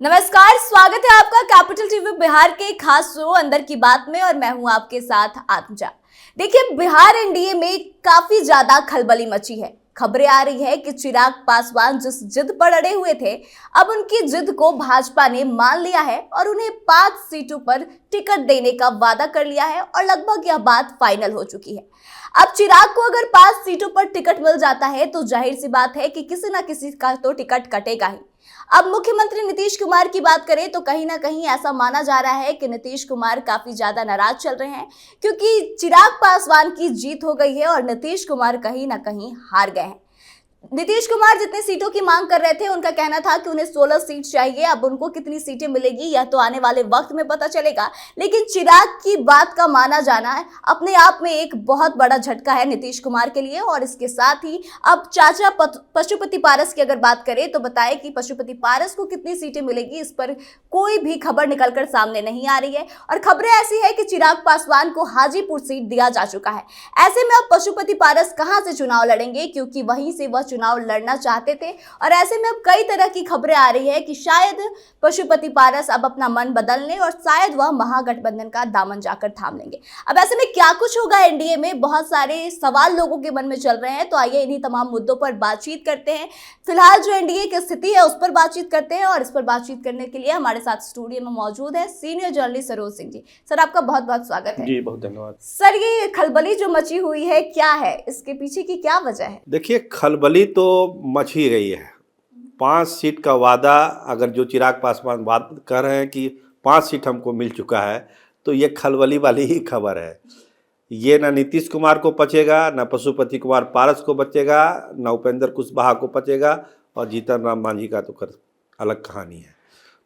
नमस्कार, स्वागत है आपका कैपिटल टीवी बिहार के खास शो अंदर की बात में और मैं हूं आपके साथ आत्मजा। देखिए, बिहार एनडीए में काफी ज्यादा खलबली मची है। खबरें आ रही है कि चिराग पासवान जिस जिद पर अड़े हुए थे, अब उनकी जिद को भाजपा ने मान लिया है और उन्हें 5 सीटों पर टिकट देने का वादा कर लिया है और लगभग यह बात फाइनल हो चुकी है। अब चिराग को अगर 5 सीटों पर टिकट मिल जाता है तो जाहिर सी बात है कि किसी ना किसी का तो टिकट कटेगा ही। अब मुख्यमंत्री नीतीश कुमार की बात करें तो कहीं ना कहीं ऐसा माना जा रहा है कि नीतीश कुमार काफी ज्यादा नाराज चल रहे हैं, क्योंकि चिराग पासवान की जीत हो गई है और नीतीश कुमार कहीं ना कहीं हार गए हैं। नीतीश कुमार जितने सीटों की मांग कर रहे थे, उनका कहना था कि उन्हें 16 सीट चाहिए। अब उनको कितनी सीटें मिलेगी यह तो आने वाले वक्त में पता चलेगा, लेकिन चिराग की बात का माना जाना है अपने आप में एक बहुत बड़ा झटका है नीतीश कुमार के लिए। और इसके साथ ही अब चाचा पशुपति पारस की अगर बात करें तो बताएं कि पशुपति पारस को कितनी सीटें मिलेगी, इस पर कोई भी खबर निकलकर सामने नहीं आ रही है। और खबरें ऐसी है कि चिराग पासवान को हाजीपुर सीट दिया जा चुका है। ऐसे में अब पशुपति पारस कहां से चुनाव लड़ेंगे, क्योंकि वहीं से वह चुनाव लड़ना चाहते थे। और ऐसे में अब कई तरह की खबरें आ रही है कि शायद पशुपति पारस अब अपना मन बदल लें और शायद वह महागठबंधन का दामन जाकर थाम लेंगे। अब ऐसे में क्या कुछ होगा एनडीए में, बहुत सारे सवाल लोगों के मन में चल रहे हैं। तो आइए इन्हीं तमाम मुद्दों पर बातचीत करते हैं। फिलहाल जो एनडीए की स्थिति है उस पर बातचीत करते हैं और इस पर बातचीत करने के लिए हमारे साथ स्टूडियो में मौजूद है senior journalist Saroj Singh ji. Sir, आपका बहुत बहुत स्वागत है। जी, बहुत धन्यवाद। सर, ये खलबली जो मची हुई है क्या है, इसके पीछे की क्या वजह है? देखिए, खलबली तो मच ही गई है। 5 सीट का वादा, अगर जो चिराग पासवान बात कर रहे हैं कि 5 सीट हमको मिल चुका है, तो ये खलबली वाली ही खबर है। ये ना नीतीश कुमार को पचेगा, ना पशुपति कुमार पारस को बचेगा, ना उपेंद्र कुशवाहा को पचेगा, और जीतन राम मांझी का तो अलग कहानी है।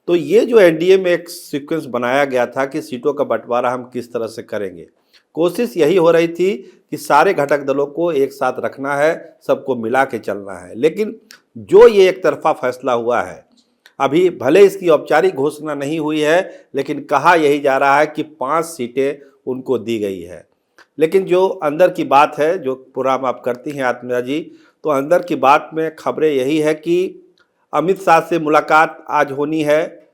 तो ये जो एनडीए में एक सीक्वेंस बनाया गया था कि सीटों का बंटवारा हम किस तरह से करेंगे, कोशिश यही हो रही थी कि सारे घटक दलों को एक साथ रखना है, सबको मिला के चलना है। लेकिन जो ये एक तरफा फैसला हुआ है, अभी भले इसकी औपचारिक घोषणा नहीं हुई है, लेकिन कहा यही जा रहा है कि 5 सीटें उनको दी गई है। लेकिन जो अंदर की बात है, जो प्रोग्राम आप करती हैं आत्मजा जी, तो अंदर की बात में खबरें यही है कि अमित शाह से मुलाकात आज होनी है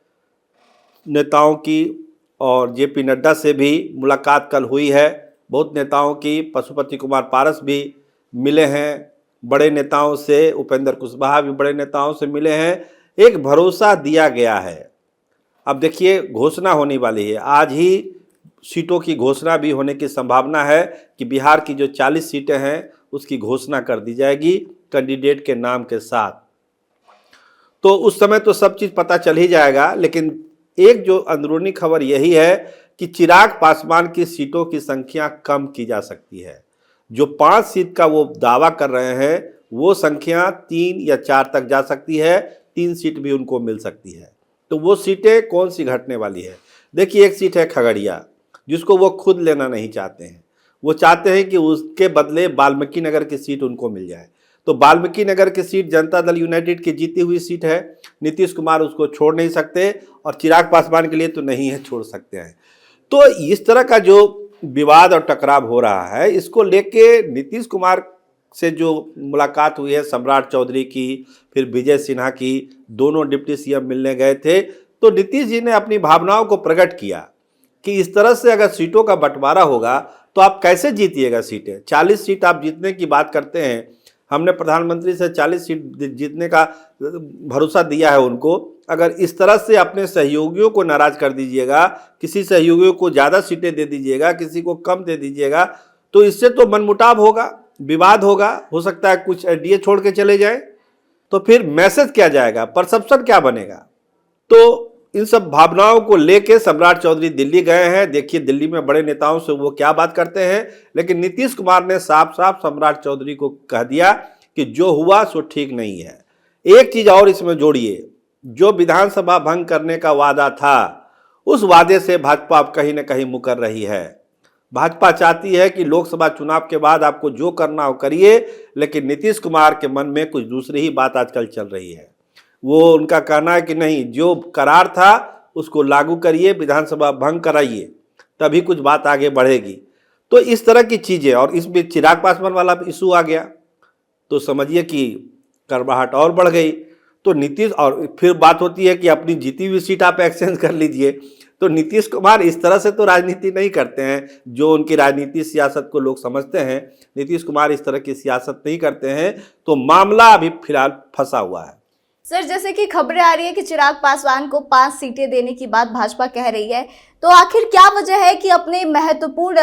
नेताओं की, और जेपी नड्डा से भी मुलाकात कल हुई है बहुत नेताओं की। पशुपति कुमार पारस भी मिले हैं बड़े नेताओं से, उपेंद्र कुशवाहा भी बड़े नेताओं से मिले हैं। एक भरोसा दिया गया है। अब देखिए, घोषणा होने वाली है, आज ही सीटों की घोषणा भी होने की संभावना है कि बिहार की जो 40 सीटें हैं उसकी घोषणा कर दी जाएगी कैंडिडेट के नाम के साथ। तो उस समय तो सब चीज़ पता चल ही जाएगा। लेकिन एक जो अंदरूनी खबर यही है कि चिराग पासवान की सीटों की संख्या कम की जा सकती है। जो 5 सीट का वो दावा कर रहे हैं, वो संख्या 3 या 4 तक जा सकती है। 3 सीट भी उनको मिल सकती है। तो वो सीटें कौन सी घटने वाली है? देखिए, एक सीट है खगड़िया, जिसको वो खुद लेना नहीं चाहते हैं। वो चाहते हैं कि उसके बदले वाल्मीकि नगर की सीट उनको मिल जाए। तो वाल्मीकि नगर की सीट जनता दल यूनाइटेड की जीती हुई सीट है। नीतीश कुमार उसको छोड़ नहीं सकते और चिराग पासवान के लिए तो नहीं है छोड़ सकते हैं। तो इस तरह का जो विवाद और टकराव हो रहा है, इसको लेके नीतीश कुमार से जो मुलाकात हुई है सम्राट चौधरी की, फिर विजय सिन्हा की, दोनों डिप्टी सीएम मिलने गए थे। तो नीतीश जी ने अपनी भावनाओं को प्रकट किया कि इस तरह से अगर सीटों का बंटवारा होगा तो आप कैसे जीतिएगा सीटें। 40 सीट आप जीतने की बात करते हैं, हमने प्रधानमंत्री से 40 सीट जीतने का भरोसा दिया है उनको। अगर इस तरह से अपने सहयोगियों को नाराज कर दीजिएगा, किसी सहयोगियों को ज़्यादा सीटें दे दीजिएगा, किसी को कम दे दीजिएगा, तो इससे तो मनमुटाव होगा, विवाद होगा, हो सकता है कुछ एनडीए छोड़ के चले जाए। तो फिर मैसेज क्या जाएगा, परसेप्शन क्या बनेगा? तो इन सब भावनाओं को लेके सम्राट चौधरी दिल्ली गए हैं। देखिए, दिल्ली में बड़े नेताओं से वो क्या बात करते हैं। लेकिन नीतीश कुमार ने साफ साफ सम्राट चौधरी को कह दिया कि जो हुआ सो ठीक नहीं है। एक चीज और इसमें जोड़िए, जो विधानसभा भंग करने का वादा था, उस वादे से भाजपा अब कहीं ना कहीं मुकर रही है। भाजपा चाहती है कि लोकसभा चुनाव के बाद आपको जो करना हो करिए, लेकिन नीतीश कुमार के मन में कुछ दूसरी ही बात आजकल चल रही है। वो उनका कहना है कि नहीं, जो करार था उसको लागू करिए, विधानसभा भंग कराइए, तभी कुछ बात आगे बढ़ेगी। तो इस तरह की चीज़ें, और इसमें चिराग पासवान वाला इशू आ गया तो समझिए कि करवाहट और बढ़ गई। तो नीतीश, और फिर बात होती है कि अपनी जीती हुई सीट आप एक्सचेंज कर लीजिए। तो नीतीश कुमार इस तरह से तो राजनीति नहीं करते हैं जो उनकी राजनीति सियासत को लोग समझते हैं। नीतीश कुमार इस तरह की सियासत नहीं करते हैं। तो मामला अभी फिलहाल फंसा हुआ है। सर, जैसे कि खबरें आ रही है कि चिराग पासवान को 5 सीटें देने की बात भाजपा कह रही है, तो आखिर क्या वजह है कि अपने महत्वपूर्ण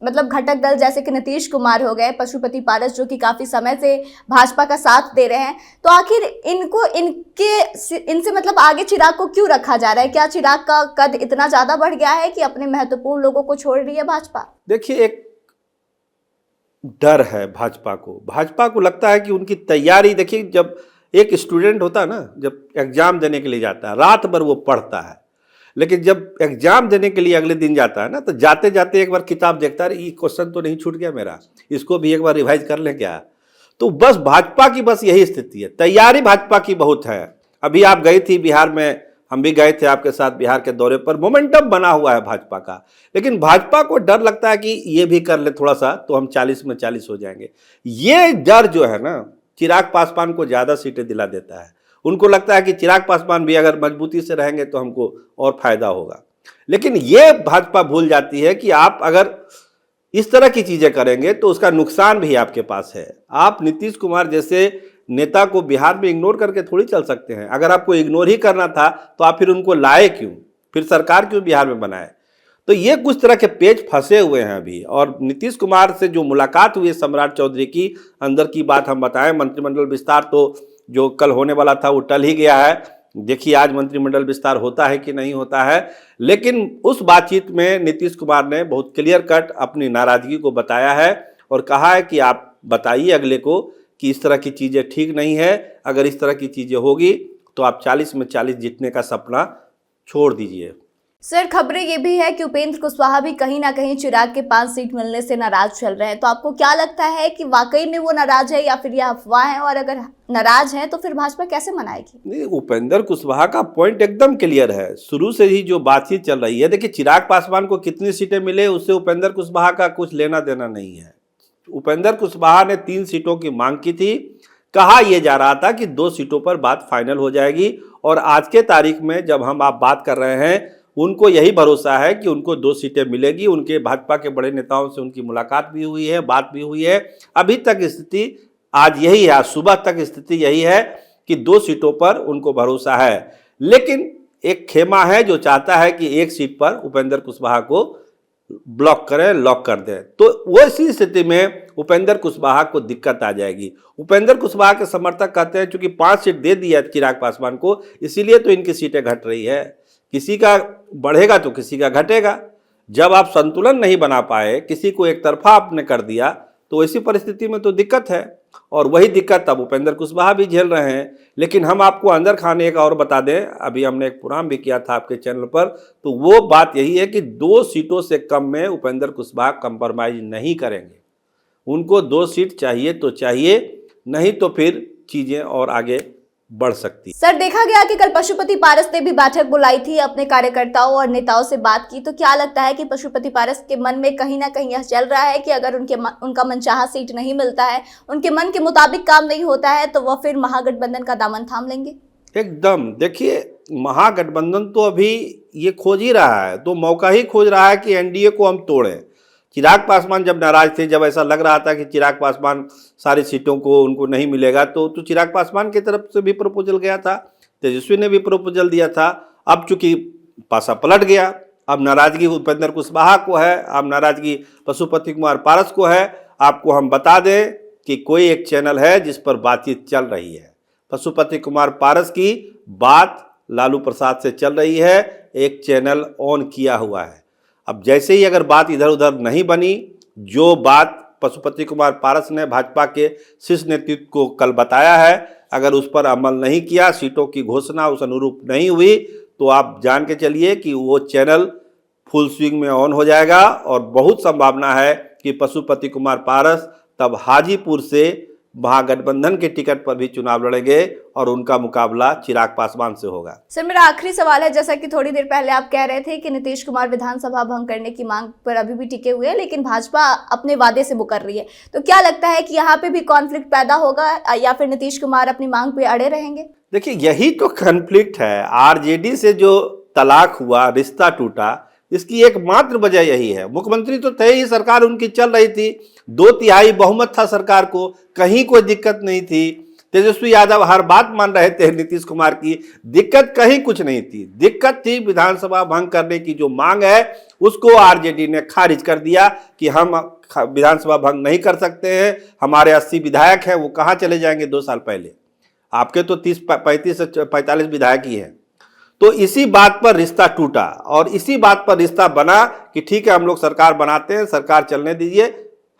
मतलब घटक दल जैसे कि नीतीश कुमार हो गए, पशुपति पारस जो कि काफी समय से भाजपा का साथ दे रहे हैं, तो आखिर इनसे मतलब आगे चिराग को क्यों रखा जा रहा है? क्या चिराग का कद इतना ज्यादा बढ़ गया है कि अपने महत्वपूर्ण लोगों को छोड़ रही है भाजपा? देखिए, एक डर है भाजपा को लगता है कि उनकी तैयारी, देखिए जब एक स्टूडेंट होता है ना, जब एग्जाम देने के लिए जाता है रात भर वो पढ़ता है, लेकिन जब एग्जाम देने के लिए अगले दिन जाता है ना, तो जाते जाते एक बार किताब देखता है, ये क्वेश्चन तो नहीं छूट गया मेरा, इसको भी एक बार रिवाइज कर लें क्या। तो बस भाजपा की बस यही स्थिति है, तैयारी भाजपा की बहुत है। अभी आप गई थी बिहार में, हम भी गए थे आपके साथ बिहार के दौरे पर, मोमेंटम बना हुआ है भाजपा का, लेकिन भाजपा को डर लगता है कि ये भी कर ले थोड़ा सा तो हम 40 में 40 हो जाएंगे। ये डर जो है ना, चिराग पासवान को ज़्यादा सीटें दिला देता है। उनको लगता है कि चिराग पासवान भी अगर मजबूती से रहेंगे तो हमको और फायदा होगा। लेकिन ये भाजपा भूल जाती है कि आप अगर इस तरह की चीज़ें करेंगे तो उसका नुकसान भी आपके पास है। आप नीतीश कुमार जैसे नेता को बिहार में इग्नोर करके थोड़ी चल सकते हैं। अगर आपको इग्नोर ही करना था तो आप फिर उनको लाए क्यों, फिर सरकार क्यों बिहार में बनाए? तो ये कुछ तरह के पेच फंसे हुए हैं अभी। और नीतीश कुमार से जो मुलाकात हुई है सम्राट चौधरी की, अंदर की बात हम बताएं, मंत्रिमंडल विस्तार तो जो कल होने वाला था वो टल ही गया है। देखिए आज मंत्रिमंडल विस्तार होता है कि नहीं होता है, लेकिन उस बातचीत में नीतीश कुमार ने बहुत क्लियर कट अपनी नाराजगी को बताया है और कहा है कि आप बताइए अगले को कि इस तरह की चीज़ें ठीक नहीं है, अगर इस तरह की चीज़ें होगी तो आप 40 में 40 जीतने का सपना छोड़ दीजिए। सर, खबरें ये भी है कि उपेंद्र कुशवाहा भी कहीं ना कहीं चिराग के 5 सीट मिलने से नाराज चल रहे हैं, तो आपको क्या लगता है कि वाकई में वो नाराज है या फिर यह अफवाह है? और अगर नाराज है तो फिर भाजपा कैसे मनाएगी? नहीं, उपेंद्र कुशवाहा का पॉइंट एकदम क्लियर है। शुरू से ही जो बातचीत चल रही है, देखिए चिराग पासवान को कितनी सीटें मिले उससे उपेंद्र कुशवाहा का कुछ लेना देना नहीं है। उपेंद्र कुशवाहा ने 3 सीटों की मांग की थी। कहा यह जा रहा था कि 2 सीटों पर बात फाइनल हो जाएगी, और आज के तारीख में जब हम आप बात कर रहे हैं उनको यही भरोसा है कि उनको 2 सीटें मिलेगी। उनके भाजपा के बड़े नेताओं से उनकी मुलाकात भी हुई है, बात भी हुई है। अभी तक स्थिति आज यही है, आज सुबह तक स्थिति यही है कि 2 सीटों पर उनको भरोसा है। लेकिन एक खेमा है जो चाहता है कि 1 सीट पर उपेंद्र कुशवाहा को ब्लॉक करें, लॉक कर दें। तो वो इसी स्थिति में उपेंद्र कुशवाहा को दिक्कत आ जाएगी। उपेंद्र कुशवाहा के समर्थक कहते हैं चूंकि 5 सीट दे दिया चिराग पासवान को, इसीलिए तो इनकी सीटें घट रही है। किसी का बढ़ेगा तो किसी का घटेगा। जब आप संतुलन नहीं बना पाए, किसी को एक तरफा आपने कर दिया, तो ऐसी परिस्थिति में तो दिक्कत है। और वही दिक्कत अब उपेंद्र कुशवाहा भी झेल रहे हैं। लेकिन हम आपको अंदर खाने एक और बता दें, अभी हमने एक प्रोग्राम भी किया था आपके चैनल पर, तो वो बात यही है कि 2 सीटों से कम में उपेंद्र कुशवाहा कंप्रोमाइज नहीं करेंगे। उनको 2 सीट चाहिए तो चाहिए, नहीं तो फिर चीज़ें और आगे बढ़ सकती। सर, देखा गया कि कल पशुपति पारस ने भी बैठक बुलाई थी, अपने कार्यकर्ताओं और नेताओं से बात की, तो क्या लगता है कि पशुपति पारस के मन में कहीं ना कहीं यह चल रहा है कि अगर उनका मनचाहा सीट नहीं मिलता है, उनके मन के मुताबिक काम नहीं होता है, तो वह फिर महागठबंधन का दामन थाम लेंगे? एकदम। देखिए महागठबंधन तो अभी ये खोज ही रहा है, तो मौका ही खोज रहा है कि एनडीए को हम तोड़ें। चिराग पासवान जब नाराज थे, जब ऐसा लग रहा था कि चिराग पासवान सारी सीटों को उनको नहीं मिलेगा, तो चिराग पासवान की तरफ से भी प्रपोजल गया था, तेजस्वी ने भी प्रपोजल दिया था। अब चूंकि पासा पलट गया, अब नाराजगी उपेंद्र कुशवाहा को है, अब नाराजगी पशुपति कुमार पारस को है। आपको हम बता दें कि कोई एक चैनल है जिस पर बातचीत चल रही है, पशुपति कुमार पारस की बात लालू प्रसाद से चल रही है, एक चैनल ऑन किया हुआ है। अब जैसे ही अगर बात इधर उधर नहीं बनी, जो बात पशुपति कुमार पारस ने भाजपा के शीर्ष नेतृत्व को कल बताया है, अगर उस पर अमल नहीं किया, सीटों की घोषणा उस अनुरूप नहीं हुई, तो आप जान के चलिए कि वो चैनल फुल स्विंग में ऑन हो जाएगा। और बहुत संभावना है कि पशुपति कुमार पारस तब हाजीपुर से महागठबंधन के टिकट पर भी चुनाव लड़ेंगे और उनका मुकाबला चिराग पासवान से होगा। सर, मेरा आखिरी सवाल है, जैसा कि थोड़ी देर पहले आप कह रहे थे कि नीतीश कुमार विधानसभा भंग करने की मांग पर अभी भी टिके हुए हैं, लेकिन भाजपा अपने वादे से मुकर रही है, तो क्या लगता है कि यहाँ पे भी कॉन्फ्लिक्ट पैदा होगा या फिर नीतीश कुमार अपनी मांग पे अड़े रहेंगे? देखिए, यही तो कॉन्फ्लिक्ट है। आरजेडी से जो तलाक हुआ, रिश्ता टूटा, इसकी एकमात्र वजह यही है। मुख्यमंत्री तो थे ही, सरकार उनकी चल रही थी, 2/3 बहुमत था सरकार को, कहीं कोई दिक्कत नहीं थी। तेजस्वी यादव हर बात मान रहे थे नीतीश कुमार की, दिक्कत कहीं कुछ नहीं थी। दिक्कत थी विधानसभा भंग करने की जो मांग है, उसको आरजेडी ने खारिज कर दिया कि हम विधानसभा भंग नहीं कर सकते हैं। हमारे 80 विधायक हैं, वो कहाँ चले जाएंगे 2 साल पहले? आपके तो 35 से 45 विधायक ही हैं। तो इसी बात पर रिश्ता टूटा और इसी बात पर रिश्ता बना कि ठीक है, हम लोग सरकार बनाते हैं, सरकार चलने दीजिए,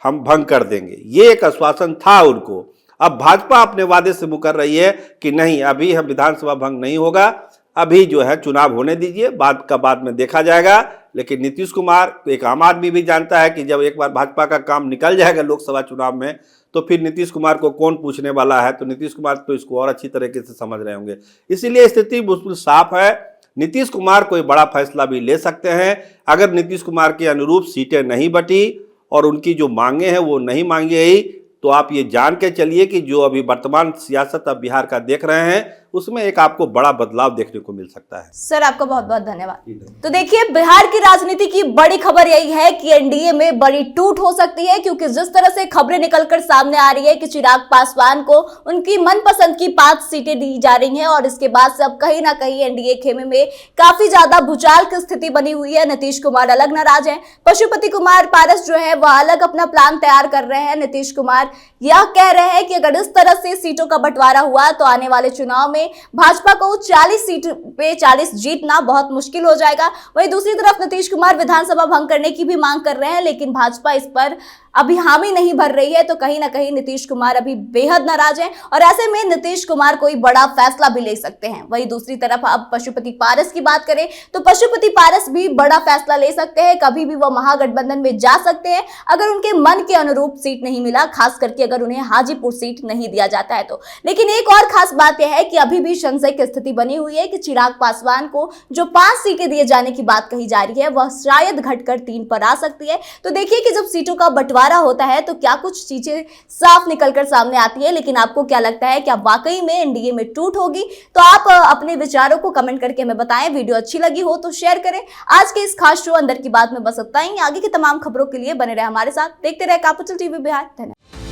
हम भंग कर देंगे। ये एक आश्वासन था उनको। अब भाजपा अपने वादे से मुकर रही है कि नहीं, अभी हम विधानसभा भंग नहीं होगा, अभी जो है चुनाव होने दीजिए, बाद में देखा जाएगा। लेकिन नीतीश कुमार, एक आम आदमी भी जानता है कि जब एक बार भाजपा का काम निकल जाएगा लोकसभा चुनाव में, तो फिर नीतीश कुमार को कौन पूछने वाला है। तो नीतीश कुमार तो इसको और अच्छी तरीके से समझ रहे होंगे। इसीलिए स्थिति बिल्कुल साफ है। नीतीश कुमार कोई बड़ा फैसला भी ले सकते हैं। अगर नीतीश कुमार के अनुरूप सीटें नहीं बटी और उनकी जो मांगे हैं वो नहीं मांगी गई, तो आप ये जान के चलिए कि जो अभी वर्तमान सियासत अब बिहार का देख रहे हैं, उसमें एक आपको बड़ा बदलाव देखने को मिल सकता है। सर, आपका बहुत बहुत धन्यवाद। तो देखिए, बिहार की राजनीति की बड़ी खबर यही है कि एनडीए में बड़ी टूट हो सकती है, क्योंकि जिस तरह से खबरें निकलकर सामने आ रही है कि चिराग पासवान को उनकी मनपसंद की 5 सीटें दी जा रही हैं और इसके बाद से अब कहीं ना कहीं एनडीए खेमे में काफी ज्यादा भूचाल की स्थिति बनी हुई है। नीतीश कुमार अलग नाराज है, पशुपति कुमार पारस जो है वह अलग अपना प्लान तैयार कर रहे हैं। नीतीश कुमार यह कह रहे हैं कि अगर इस तरह से सीटों का बंटवारा हुआ तो आने वाले चुनाव में भाजपा को 40 सीट पे 40 जीतना बहुत मुश्किल हो जाएगा। वहीं दूसरी तरफ नीतीश कुमार विधानसभा भंग करने की भी मांग कर रहे हैं, लेकिन भाजपा इस पर अभी हामी नहीं भर रही है। तो कहीं ना कहीं नीतीश कुमार अभी बेहद नाराज हैं और ऐसे में नीतीश कुमार कोई बड़ा फैसला भी ले सकते हैं। वहीं दूसरी तरफ अब पशुपति पारस की बात करें तो पशुपति पारस भी बड़ा फैसला ले सकते हैं। कभी भी वो महागठबंधन में जा सकते हैं अगर उनके मन के अनुरूप सीट नहीं मिला, खास करके अगर उन्हें हाजीपुर सीट नहीं दिया जाता है तो। लेकिन एक और खास बात यह है कि अभी भी संशय की स्थिति बनी हुई है कि चिराग पासवान को जो 5 सीटें दिए जाने की बात कही जा रही है वह शायद घटकर 3 पर आ सकती है। तो देखिए कि जब सीटों का बंटवारा होता है तो क्या कुछ चीजें साफ निकलकर सामने आती है। लेकिन आपको क्या लगता है, क्या वाकई में एनडीए में टूट होगी? तो आप अपने विचारों को कमेंट करके हमें बताएं। वीडियो अच्छी लगी हो तो शेयर करें। आज के इस खास शो अंदर की बात में बस इतना ही। आगे की तमाम खबरों के लिए बने रहे हमारे साथ, देखते रहे कैपिटल टीवी बिहार। धन्यवाद।